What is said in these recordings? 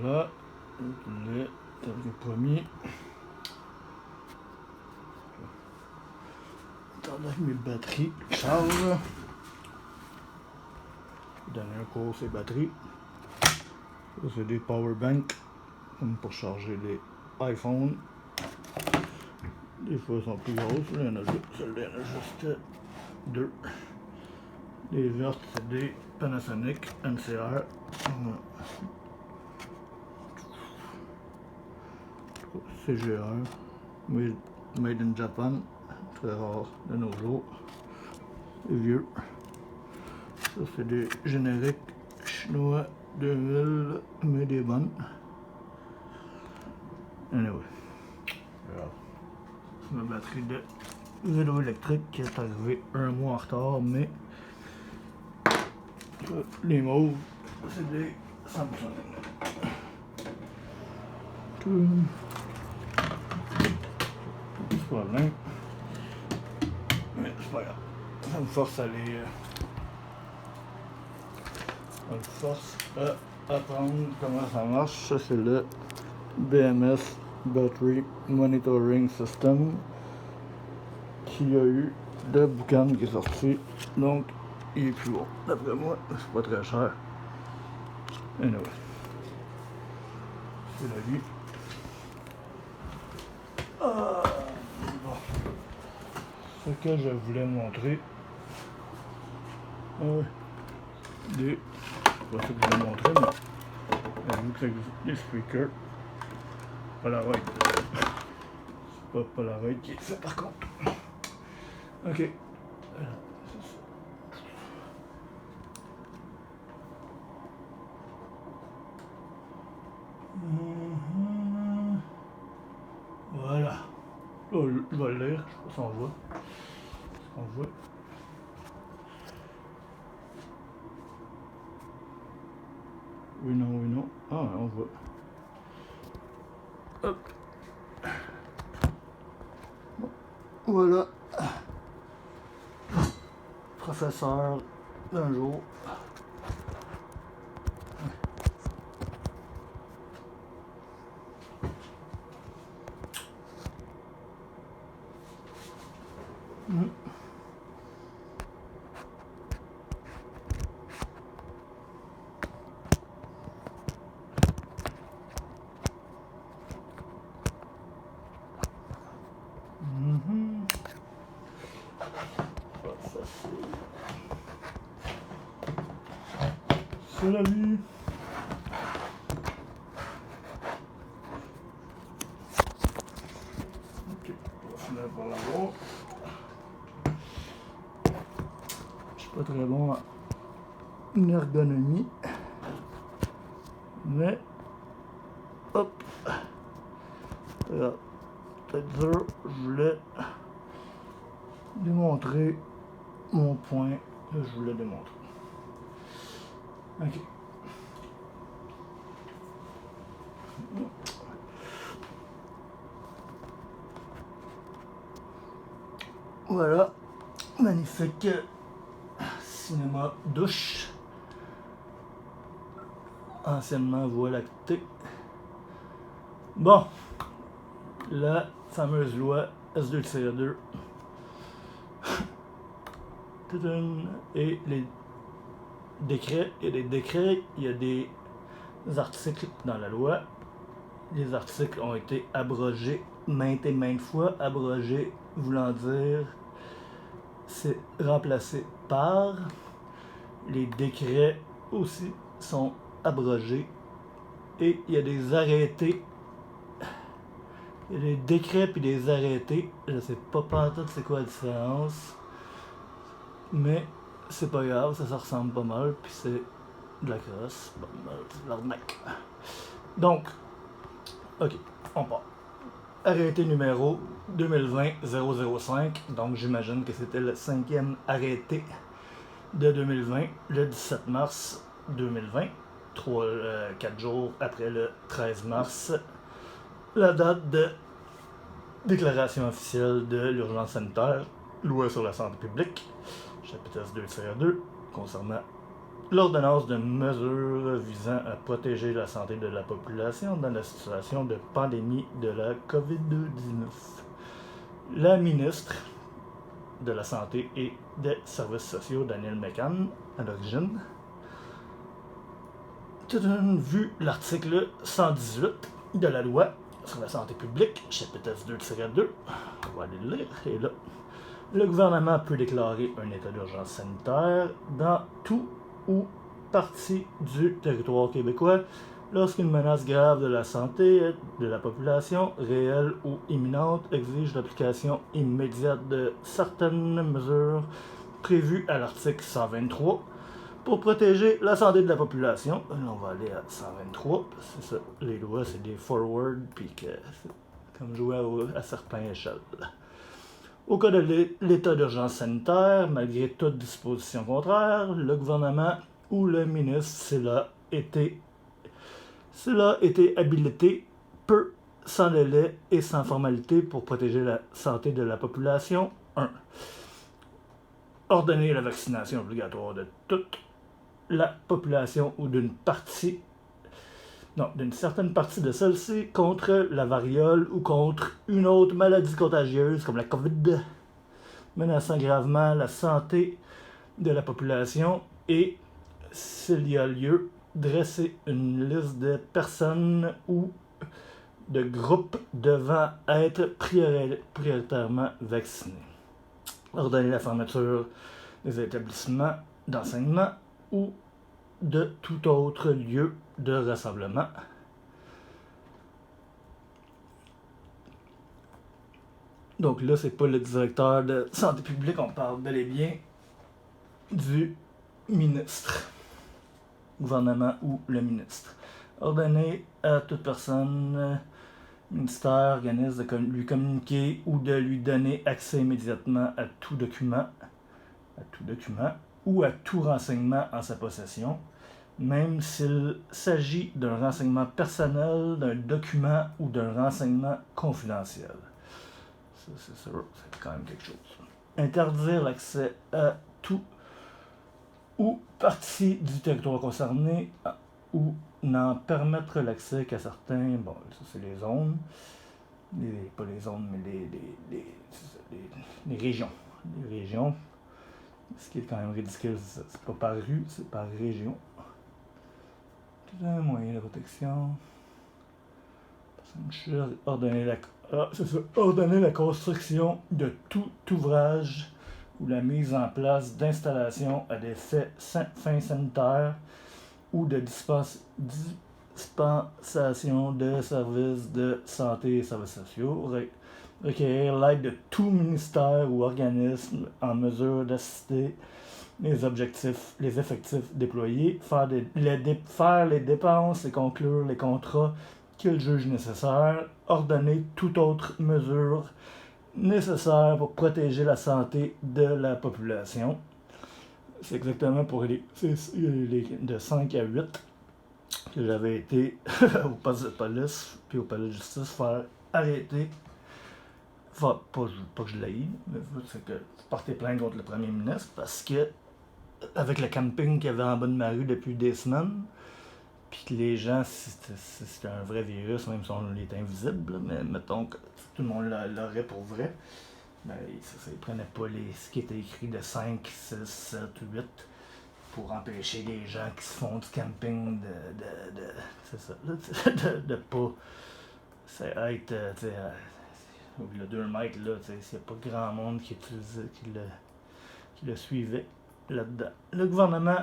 Voilà, le premier. Attendez que mes batteries chargent. Dernier cours, c'est batteries. Ça, c'est des power banks, comme pour charger les iPhones. Des fois, elles sont plus grosses. Là, il y en a deux. Celle-là, il y en a juste deux. Les vertes, c'est des Panasonic NCR. CGR. Made in Japan. Très rare de nos jours. C'est vieux. Ça, c'est des génériques chinois 2000, mais des bonnes. Anyway. C'est ma batterie de vélo électrique qui est arrivée un mois en retard, mais les mauves, c'est des Samsung. Tout problème. Mais c'est pas grave. Ça me force à les. Ça me force à apprendre comment ça marche. Ça, c'est le BMS Battery Monitoring System qui a eu le boucan qui est sorti. Donc, il est plus bon. D'après moi, c'est pas très cher. Anyway. C'est la vie. Bon. Ce que je voulais montrer. Pas ce que je voulais montrer, mais vu que ça existe des speakers. Polaroid. C'est pas Polaroid qui est fait par contre. Ok. Voilà. Oh, je vais le lire, je sais pas si on voit. Est-ce qu'on voit? Oui, non, oui, non. Ah, on voit. Hop. Bon. Voilà. Professeur d'un jour. C'est la vie. Ok, on va finir par l'avoir. Je suis pas très bon en ergonomie. Mais, hop. Peut-être dur, je voulais démontrer mon point que je voulais démontrer. Ok. Voilà, magnifique cinéma douche, anciennement Voie lactée. Bon, la fameuse loi S2-2 et les décrets. Il y a des décrets, il y a des articles dans la loi. Les articles ont été abrogés maintes et maintes fois. Abrogés voulant dire c'est remplacé par. Les décrets aussi sont abrogés. Et il y a des arrêtés. Il y a des décrets puis des arrêtés. Je sais pas tout c'est quoi la différence. Mais c'est pas grave, ça ressemble pas mal. Puis c'est de la crosse. Bon, c'est de l'arnaque. Donc, ok, on part. Arrêté numéro 2020-005. Donc j'imagine que c'était le 5e arrêté de 2020, le 17 mars 2020, 4 jours après le 13 mars, la date de déclaration officielle de l'urgence sanitaire, loi sur la santé publique, chapitre S2-2, concernant l'ordonnance de mesures visant à protéger la santé de la population dans la situation de pandémie de la COVID-19. La ministre de la Santé et des Services sociaux, Danielle McCann, à l'origine, vu l'article 118 de la loi sur la santé publique, chapitre S2-2, on va aller le lire, et là, le gouvernement peut déclarer un état d'urgence sanitaire dans tout ou partie du territoire québécois lorsqu'une menace grave de la santé de la population, réelle ou imminente, exige l'application immédiate de certaines mesures prévues à l'article 123 pour protéger la santé de la population. Là, on va aller à 123, c'est ça, les lois, c'est des forward, puis que c'est comme jouer à serpent-échelle. Au cas de l'état d'urgence sanitaire, malgré toute disposition contraire, le gouvernement ou le ministre, cela a été habilité, peut, sans délai et sans formalité, pour protéger la santé de la population. 1. Ordonner la vaccination obligatoire de toute la population ou d'une certaine partie de celle-ci contre la variole ou contre une autre maladie contagieuse comme la COVID, menaçant gravement la santé de la population et, s'il y a lieu, dresser une liste de personnes ou de groupes devant être prioritairement vaccinés. Ordonner la fermeture des établissements d'enseignement ou de tout autre lieu de rassemblement. Donc là, c'est pas le directeur de santé publique, on parle bel et bien du ministre, gouvernement ou le ministre. Ordonner à toute personne, ministère, organisme, de lui communiquer ou de lui donner accès immédiatement à tout document ou à tout renseignement en sa possession, même s'il s'agit d'un renseignement personnel, d'un document ou d'un renseignement confidentiel. Ça, c'est sûr, c'est quand même quelque chose. Interdire l'accès à tout ou partie du territoire concerné ou n'en permettre l'accès qu'à certains, bon, ça c'est les zones, pas les zones, mais les régions. Les régions, ce qui est quand même ridicule, c'est pas par rue, c'est par région. Tout un moyen de protection. Ordonner la construction de tout ouvrage ou la mise en place d'installations à des fins sanitaires ou de dispensation de services de santé et services sociaux, requérir l'aide de tout ministère ou organisme en mesure d'assister les effectifs déployés, faire les dépenses et conclure les contrats qu'il juge nécessaires, ordonner toute autre mesure nécessaire pour protéger la santé de la population. C'est exactement pour les de 5 à 8 que j'avais été au poste de police puis au palais de justice faire arrêter. Enfin, pas que je l'ai, mais c'est que porter plainte contre le premier ministre parce que avec le camping qu'il y avait en bas de ma rue depuis des semaines, puis que les gens, c'était un vrai virus, même si on est invisible, mais mettons que tout le monde l'aurait pour vrai, ben, ils prenaient pas ce qui était écrit de 5, 6, 7, 8 pour empêcher les gens qui se font du camping de pas être, le 2 mètres, là, s'il n'y a pas grand monde qui le suivait là-dedans. Le gouvernement,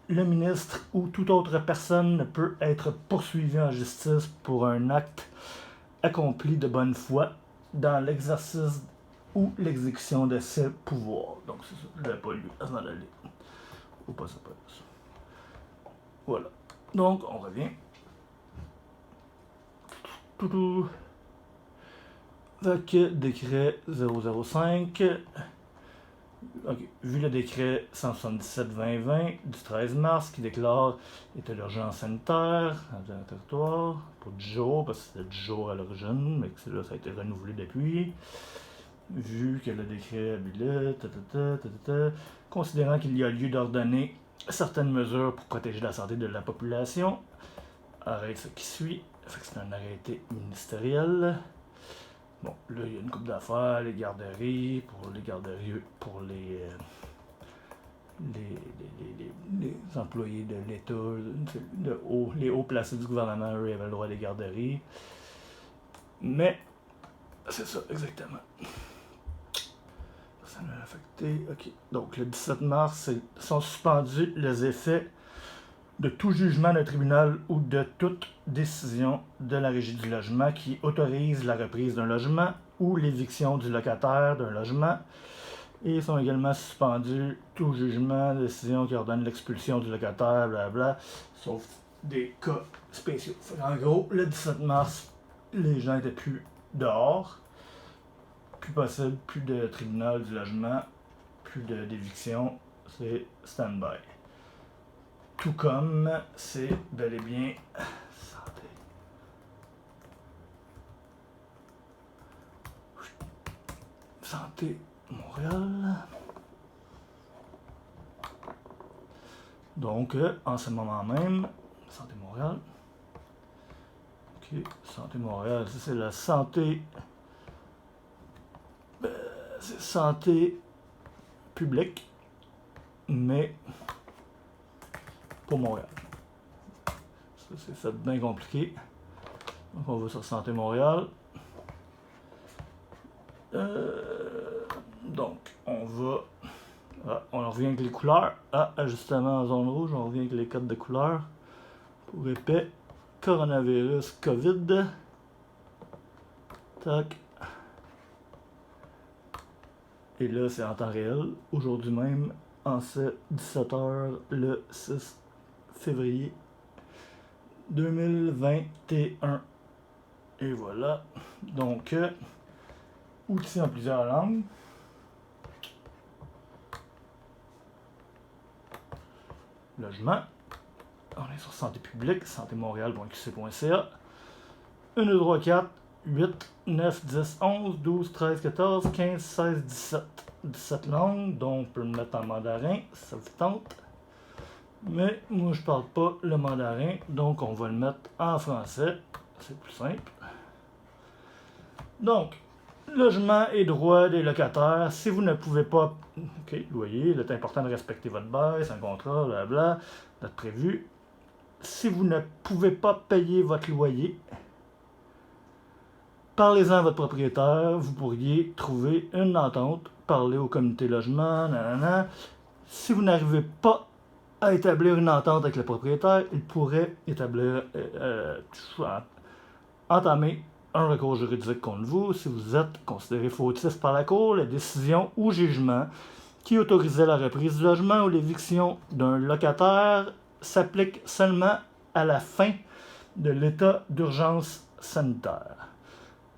le ministre ou toute autre personne ne peut être poursuivi en justice pour un acte accompli de bonne foi dans l'exercice ou l'exécution de ses pouvoirs. Donc c'est ça, je l'avais pas lu avant d'aller au poste de police. Voilà. Donc on revient. Avec décret 005. Okay. Vu le décret 177-2020 du 13 mars qui déclare l'état d'urgence sanitaire dans le territoire pour 10 jours, parce que c'était 10 jours à l'origine, mais que là, ça a été renouvelé depuis. Vu que le décret habilite, considérant qu'il y a lieu d'ordonner certaines mesures pour protéger la santé de la population. Arrête ce qui suit. Fait que c'est un arrêté ministériel. Bon, là, il y a une couple d'affaires, les garderies, pour les employés de l'État, les hauts placés du gouvernement, eux, avaient le droit des garderies. Mais, c'est ça, exactement. Ça m'a affecté. Ok. Donc, le 17 mars, sont suspendus les effets de tout jugement d'un tribunal ou de toute décision de la Régie du logement qui autorise la reprise d'un logement ou l'éviction du locataire d'un logement. Et sont également suspendus tout jugement, décision qui ordonne l'expulsion du locataire, blablabla, sauf des cas spéciaux. En gros, le 17 mars, les gens n'étaient plus dehors, plus possible, plus de tribunal du logement, plus d'éviction, c'est stand-by. Tout comme c'est bel et bien Santé Montréal. Donc, en ce moment même, Santé Montréal. Ok, Santé Montréal, ça c'est la santé. C'est santé publique, mais pour Montréal. Ça, c'est fait bien compliqué. Donc, on va sur Santé Montréal. Donc, on va. On revient avec les couleurs. Ajustement en zone rouge, on revient avec les codes de couleurs. Pour épais, coronavirus, COVID. Tac. Et là, c'est en temps réel. Aujourd'hui même, en ce 17h, le 6 février 2021. Et voilà. Donc, outils en plusieurs langues. Logement. On est sur santé publique, santémontréal.qc.ca. 1, 2, 3, 4, 8, 9, 10, 11, 12, 13, 14, 15, 16, 17. 17 langues, donc on peut le mettre en mandarin, si ça vous tente. Mais moi je parle pas le mandarin, donc on va le mettre en français. C'est plus simple. Donc, logement et droits des locataires. Si vous ne pouvez pas... Ok, loyer, il est important de respecter votre bail, c'est un contrat, blabla, date prévue. Si vous ne pouvez pas payer votre loyer, parlez-en à votre propriétaire, vous pourriez trouver une entente, parler au comité logement, nanana. Si vous n'arrivez pas à établir une entente avec le propriétaire, il pourrait entamer un recours juridique contre vous si vous êtes considéré fautif par la Cour. La décision ou jugement qui autorisait la reprise du logement ou l'éviction d'un locataire s'applique seulement à la fin de l'état d'urgence sanitaire.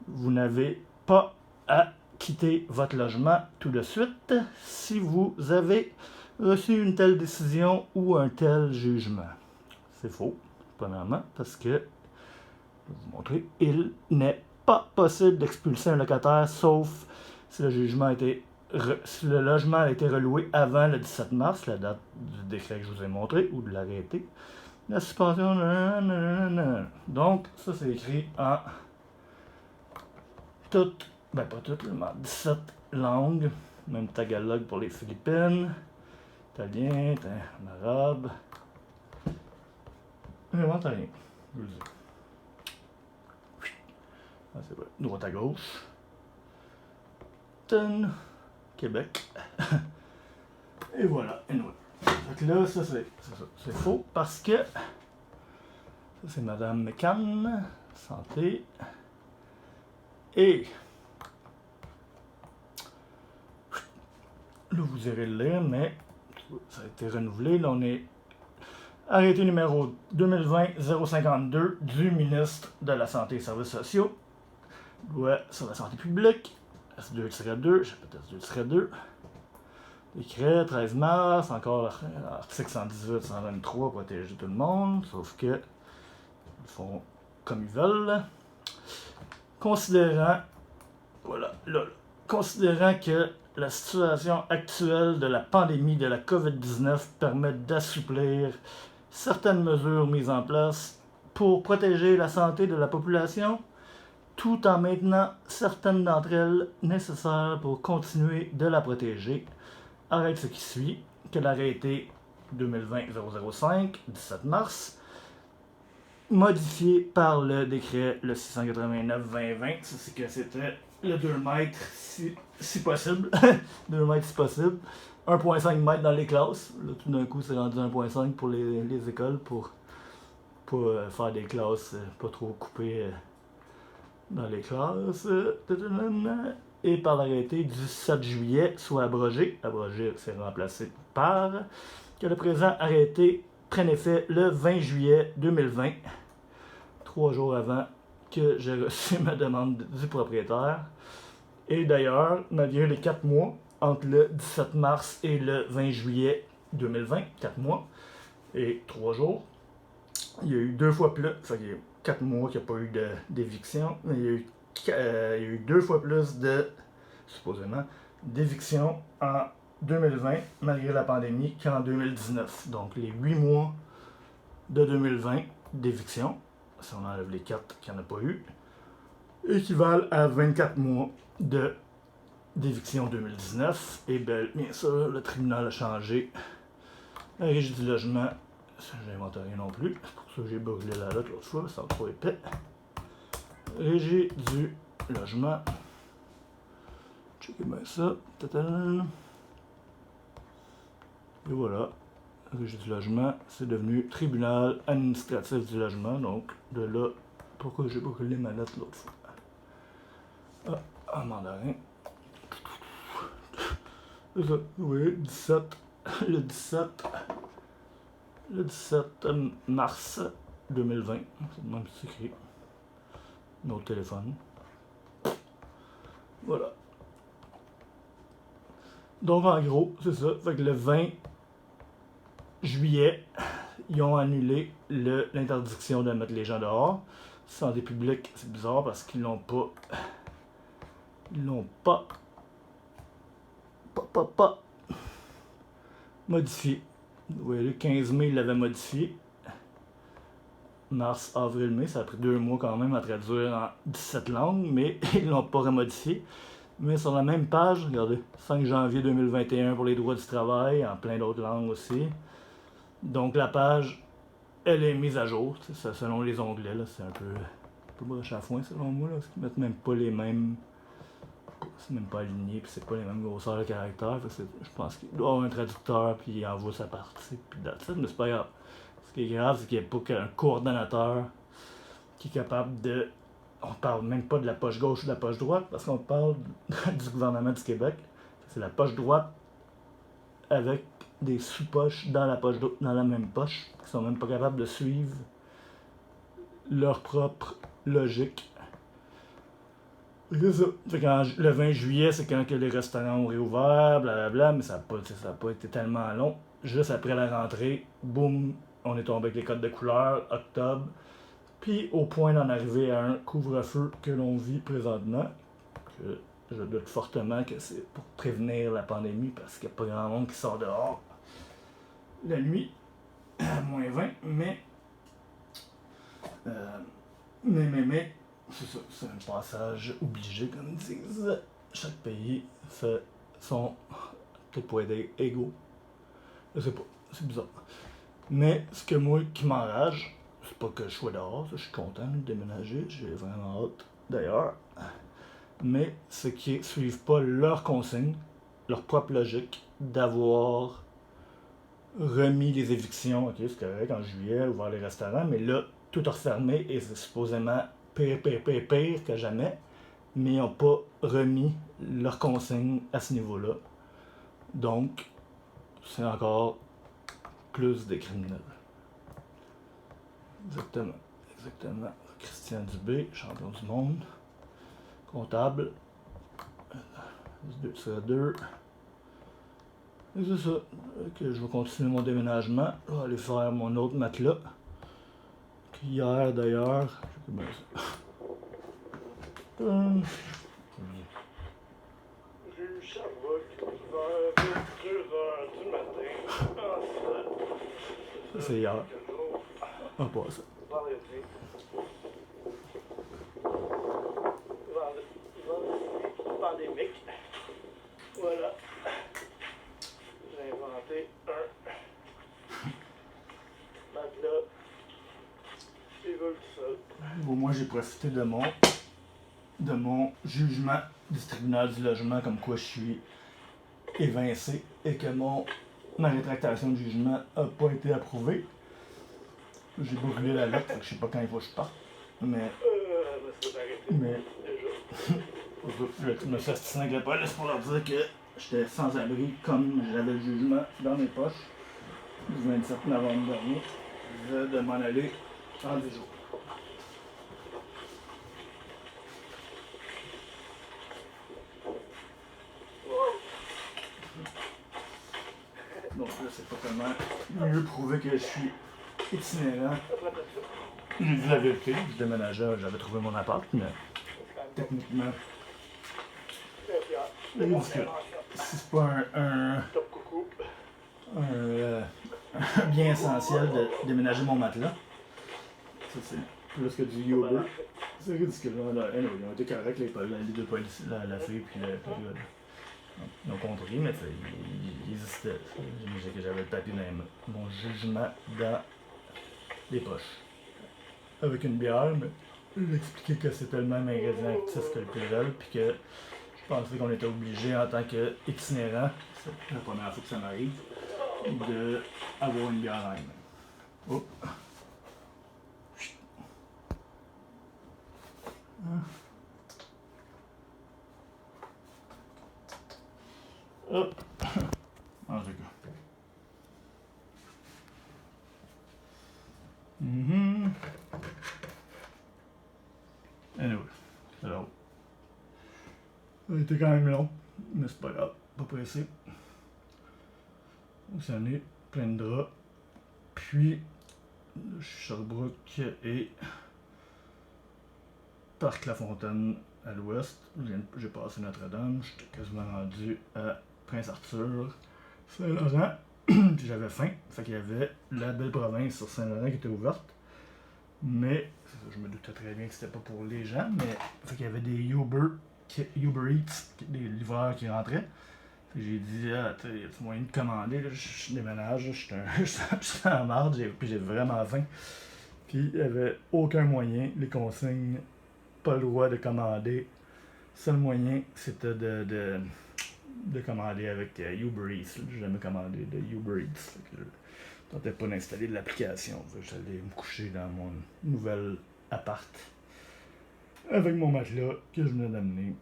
Vous n'avez pas à quitter votre logement tout de suite si vous avez reçu une telle décision ou un tel jugement. C'est faux, premièrement, parce que, je vais vous montrer, il n'est pas possible d'expulser un locataire sauf si si le logement a été reloué avant le 17 mars, la date du décret que je vous ai montré, ou de l'arrêté. La suspension, donc ça c'est écrit en toutes, pas toutes, mais 17 langues, même tagalog pour les Philippines, italien, arabe, vraiment italien, je vous le dis. C'est vrai, droite à gauche, Québec, et voilà, anyway. Donc là, ça c'est faux parce que ça c'est Madame McCann, santé, et là vous irez le lire, mais ça a été renouvelé. Là on est arrêté numéro 2020-052 du ministre de la Santé et Services sociaux, loi sur la santé publique, S2-2, chapitre S2-2. Décret 13 mars, encore l'article 118, 123, protéger tout le monde, sauf que ils font comme ils veulent. Considérant, voilà, là, considérant que la situation actuelle de la pandémie de la COVID-19 permet d'assouplir certaines mesures mises en place pour protéger la santé de la population, tout en maintenant certaines d'entre elles nécessaires pour continuer de la protéger. Arrête ce qui suit, que l'arrêté 2020-005, 17 mars, modifié par le décret le 689-2020, c'est que c'était le 2 mètres si possible, 2 mètres si possible, 1,5 mètres dans les classes, là tout d'un coup c'est rendu 1,5 pour les écoles pour faire des classes pas trop coupées dans les classes, et par l'arrêté du 7 juillet, soit abrogé c'est remplacé par, que le présent arrêté prenne effet le 20 juillet 2020, 3 jours avant que j'ai reçu ma demande du propriétaire. Et d'ailleurs, malgré les 4 mois entre le 17 mars et le 20 juillet 2020, 4 mois et 3 jours, il y a eu 2 fois plus, ça y est, 4 mois qu'il n'y a pas eu d'éviction, mais il y a eu 2 fois plus supposément, d'éviction en 2020, malgré la pandémie, qu'en 2019. Donc les 8 mois de 2020 d'éviction, si on enlève les 4 qu'il n'y en a pas eu, équivalent à 24 mois d'éviction 2019. Et bien sûr, le tribunal a changé. La Régie du logement, ça j'invente rien non plus, c'est pour ça que j'ai brûlé la lettre l'autre fois, ça va trop épais. Régie du logement. Checkez bien ça. Et voilà. Régie du logement, c'est devenu tribunal administratif du logement. Donc, de là, pourquoi j'ai brûlé ma lettre l'autre fois. Ah, en mandarin. C'est ça, oui, 17. Le 17 mars 2020. C'est le même que c'est écrit. Notre téléphone. Voilà. Donc, en gros, c'est ça. Fait que le 20 juillet, ils ont annulé l'interdiction de mettre les gens dehors. Santé publique, c'est bizarre parce qu'ils l'ont pas. Ils l'ont pas modifié. Vous voyez, le 15 mai, ils l'avaient modifié. Mars, avril, mai, ça a pris 2 mois quand même à traduire en 17 langues, mais ils l'ont pas remodifié. Mais sur la même page, regardez, 5 janvier 2021 pour les droits du travail, en plein d'autres langues aussi. Donc la page, elle est mise à jour, ça, selon les onglets, là, c'est un peu broche à foin selon moi, là, parce qu'ils mettent même pas les mêmes. C'est même pas aligné, puis c'est pas les mêmes grosseurs de caractères. Je pense qu'il doit avoir un traducteur, puis il envoie sa partie, puis that's it, mais c'est pas grave. Ce qui est grave, c'est qu'il n'y a pas qu'un coordonnateur qui est capable de. On parle même pas de la poche gauche ou de la poche droite, parce qu'on parle du gouvernement du Québec. C'est la poche droite avec des sous-poches dans la même poche, qui sont même pas capables de suivre leur propre logique. C'est ça. Fait que le 20 juillet, c'est quand que les restaurants ont réouvert, blablabla, mais ça n'a pas été tellement long. Juste après la rentrée, boum, on est tombé avec les codes de couleur, octobre. Puis au point d'en arriver à un couvre-feu que l'on vit présentement, que je doute fortement que c'est pour prévenir la pandémie parce qu'il n'y a pas grand monde qui sort dehors la nuit à moins 20, mais c'est ça, c'est un passage obligé comme ils disent. Chaque pays fait son peut-être pas être égaux. Je sais pas, c'est bizarre. Mais ce que moi qui m'enrage, c'est pas que je sois dehors, je suis content de déménager, j'ai vraiment hâte d'ailleurs. Mais c'est qu'ils suivent pas leur consigne, leur propre logique, d'avoir remis les évictions, ok, c'est correct, en juillet, ouvert les restaurants, mais là, tout a refermé et c'est supposément pire que jamais, mais ils n'ont pas remis leur consigne à ce niveau-là. Donc, c'est encore plus des criminels. Exactement. Christian Dubé, champion du monde, comptable, 2 Et c'est ça. Que je vais continuer mon déménagement. Je vais aller faire mon autre matelas. Hier d'ailleurs. Sherbrooke, vers 2h du matin. Ça, c'est hier. Ah, pas ça. Vendredi, pandémique. Voilà. J'ai inventé un matelas. Ils veulent tout seul. Bon, moi, j'ai profité de mon jugement du tribunal du logement, comme quoi je suis évincé et que ma rétractation de jugement n'a pas été approuvée. J'ai brûlé la lettre, je sais pas quand il faut que je parte. Mais je me suis assassiné avec la police pour leur dire que j'étais sans abri, comme j'avais le jugement dans mes poches du 27 novembre dernier, de m'en aller en 10 jours. Donc là, c'est pas tellement mieux prouver que je suis itinérant. J'ai dit la vérité, je déménageais, j'avais trouvé mon appart, mais techniquement, si c'est pas un bien essentiel de déménager mon matelas, ça c'est plus que du yoga. C'est ridicule. Anyway, ils ont été corrects, les deux policiers, la fille puis le gars. Ils ont compris, mais ils hésitaient. J'avais le papier dans mon jugement dans les poches. Avec une bière, mais j'expliquais que c'était le même ingrédient actif que le Purel, puis que je pensais qu'on était obligé en tant qu'itinérant, c'est la première fois que ça m'arrive, d'avoir une bière dans les mains. Oh. Hop. En tout cas. Anyway, alors. Ça a été quand même long, mais c'est pas grave, pas pressé. Ça en est plein de draps. Puis, Sherbrooke et Parc La Fontaine à l'ouest. J'ai passé Notre-Dame, j'étais quasiment rendu à Prince-Arthur, Saint-Laurent. Puis j'avais faim, fait qu'il y avait la belle province sur Saint-Laurent qui était ouverte. Mais, je me doutais très bien que c'était pas pour les gens, mais fait qu'il y avait des Uber Eats, des livreurs qui rentraient. J'ai dit, y a-t-il moyen de commander? Là, je déménage, je suis en marde, puis j'ai vraiment faim. Puis il n'y avait aucun moyen, les consignes, pas le droit de commander. Le seul moyen, c'était de commander avec Uber Eats. J'ai jamais commandé de Uber Eats. Je ne tentais pas d'installer de l'application. J'allais me coucher dans mon nouvel appart avec mon matelas que je venais d'amener.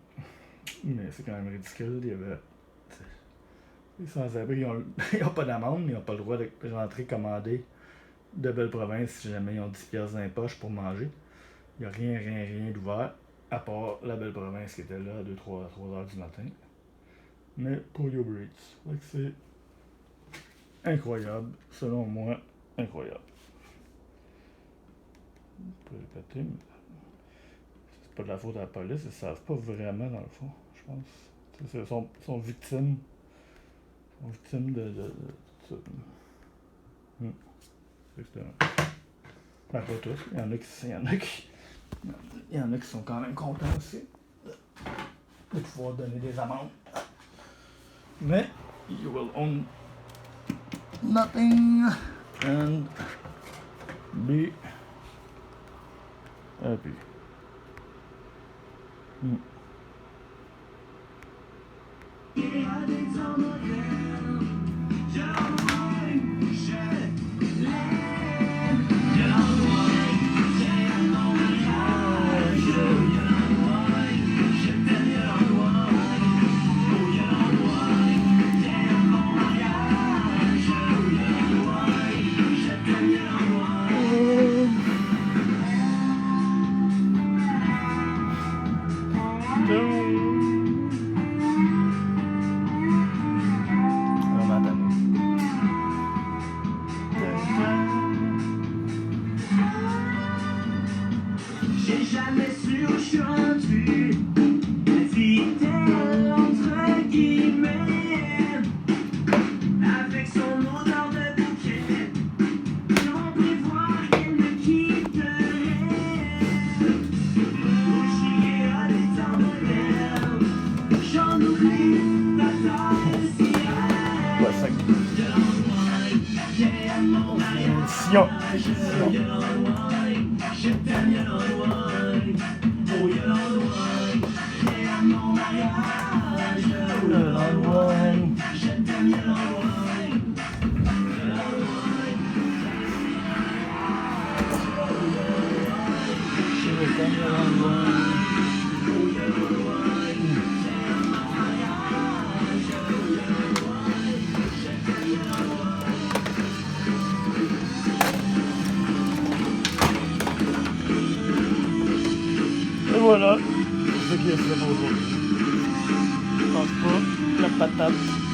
Mais c'est quand même ridicule. Il y avait les sans-abri, ils n'ont pas d'amende, mais ils n'ont pas le droit de rentrer commander de belle province si jamais ils ont 10$ dans les poches pour manger. Il n'y a rien d'ouvert, à part la belle province qui était là à 2-3 heures du matin. Mais pour Uber Eats. C'est incroyable, selon moi, incroyable. Je peux répéter, mais c'est pas de la faute à la police, ils ne savent pas vraiment dans le fond, je pense. Ils sont victimes. De ça. Pas tous. Il y en a qui sont quand même contents aussi de pouvoir donner des amendes. Mais you will own nothing and be happy. J'ai jamais su aujourd'hui, mais si t'es entre guillemets. Pétition. Et voilà, c'est ce qui est fait pour aujourd'hui. Je pense pas la patate.